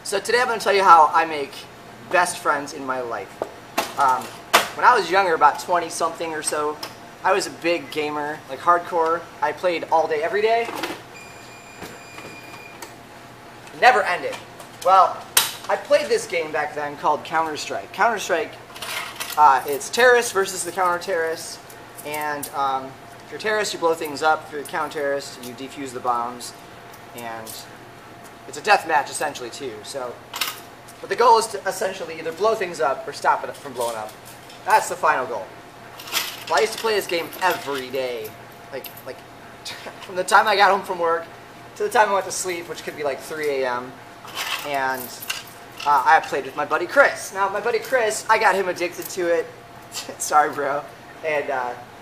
So today I'm going to tell you how I make best friends in my life. When I was younger, about 20 something or so, I was a big gamer, like hardcore. I played all day, every day. Never ended. Well, I played this game back then called Counter-Strike. Counter-Strike, it's terrorists versus the counter-terrorists. And if you're a terrorist, you blow things up. If you're a counter-terrorist, you defuse the bombs. And it's a death match, essentially, too. So, but the goal is to essentially either blow things up or stop it from blowing up. That's the final goal. Well, I used to play this game every day. Like from the time I got home from work to the time I went to sleep, which could be like 3 a.m. And I played with my buddy Chris. Now, my buddy Chris, I got him addicted to it. Sorry, bro. And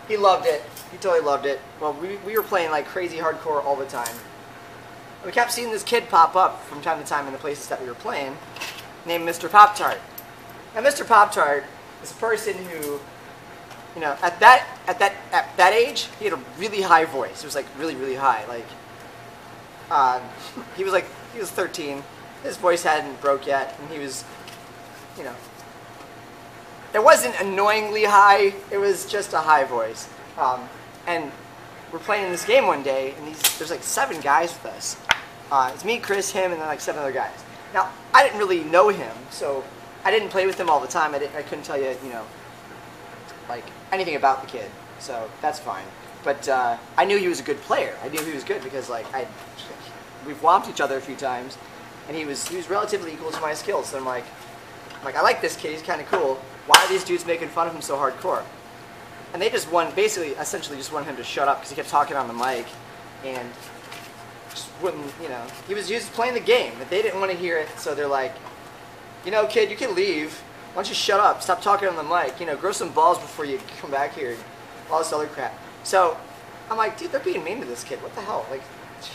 he loved it. He totally loved it. Well, we were playing like crazy hardcore all the time. We kept seeing this kid pop up from time to time in the places that we were playing, named Mr. Pop-Tart. Now, Mr. Pop-Tart is a person who, you know, at that age, he had a really high voice. It was like really, really high. Like, he was 13. His voice hadn't broke yet, and he was, you know, it wasn't annoyingly high. It was just a high voice. And we're playing this game one day, and there's like 7 guys with us. It's me, Chris, him, and then like 7 other guys. Now, I didn't really know him, so I didn't play with him all the time. I couldn't tell you, you know, like anything about the kid, so that's fine. But I knew he was a good player. I knew he was good because like we've whomped each other a few times, and he was relatively equal to my skills. So I'm like I like this kid. He's kind of cool. Why are these dudes making fun of him so hardcore? And they just essentially just wanted him to shut up because he kept talking on the mic, and just wouldn't, you know, he was playing the game, but they didn't want to hear it, so they're like, you know, kid, you can leave. Why don't you shut up? Stop talking on the mic. You know, grow some balls before you come back here. All this other crap. So I'm like, dude, they're being mean to this kid. What the hell? Like,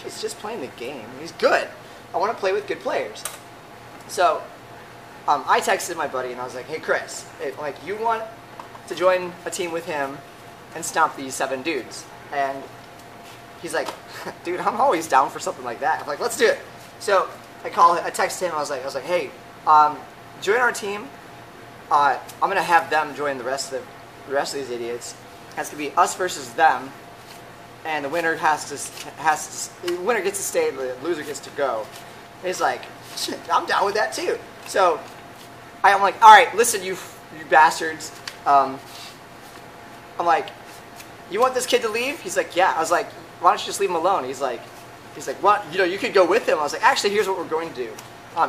he's just playing the game. He's good. I want to play with good players. So I texted my buddy and I was like, hey, Chris, like, you want to join a team with him and stomp these 7 dudes? And he's like, dude, I'm always down for something like that. I'm like, let's do it. So I texted him. I was like, hey, join our team. I'm gonna have them join the rest of these idiots. It has to be us versus them, and the winner the winner gets to stay, the loser gets to go. And he's like, shit, I'm down with that too. So I'm like, all right, listen, you bastards. I'm like, you want this kid to leave? He's like, yeah. I was like, why don't you just leave him alone? He's like, what? You know, you could go with him. I was like, actually, here's what we're going to do.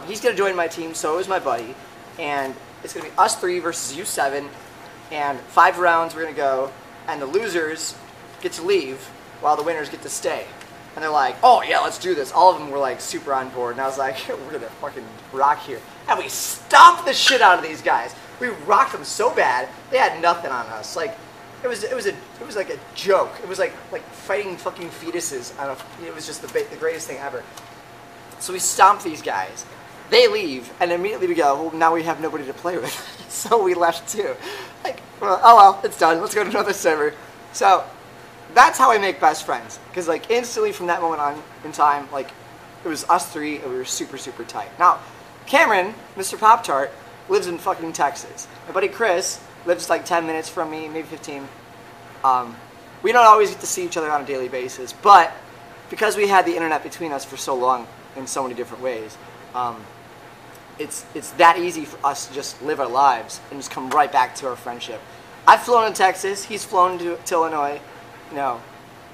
He's going to join my team, so is my buddy, and it's going to be us 3 versus you 7, and 5 rounds we're going to go, and the losers get to leave while the winners get to stay. And they're like, oh yeah, let's do this. All of them were like super on board, and I was like, we're going to fucking rock here. And we stomped the shit out of these guys. We rocked them so bad, they had nothing on us. Like, it was like a joke. It was like fighting fucking fetuses. It was just the greatest thing ever. So we stomped these guys. They leave, and immediately we go, well, now we have nobody to play with. So we left too. Like, well, oh well, it's done. Let's go to another server. So that's how I make best friends. Because like instantly from that moment on in time, like it was us 3, and we were super, super tight. Now, Cameron, Mr. Pop-Tart, lives in fucking Texas. My buddy Chris lives like 10 minutes from me, maybe 15. We don't always get to see each other on a daily basis, but because we had the internet between us for so long in so many different ways, it's that easy for us to just live our lives and just come right back to our friendship. I've flown to Texas. He's flown to Illinois. You know,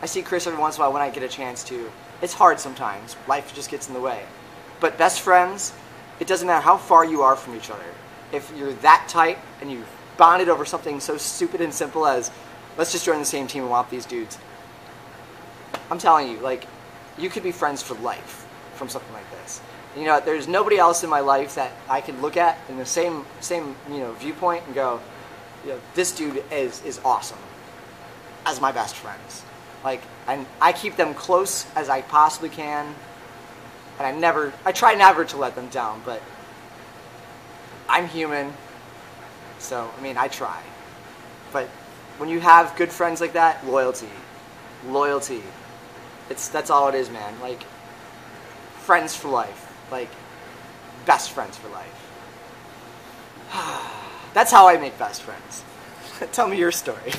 I see Chris every once in a while when I get a chance to. It's hard sometimes. Life just gets in the way. But best friends, it doesn't matter how far you are from each other. If you're that tight and you've bonded over something so stupid and simple as, let's just join the same team and whop these dudes. I'm telling you, like, you could be friends for life from something like this. You know, there's nobody else in my life that I could look at in the same you know, viewpoint and go, you know, this dude is awesome as my best friends. Like, I keep them close as I possibly can, and I try never to let them down, but I'm human, so, I mean, I try. But when you have good friends like that, loyalty. That's all it is, man. Like, friends for life. Like, best friends for life. That's how I make best friends. Tell me your story.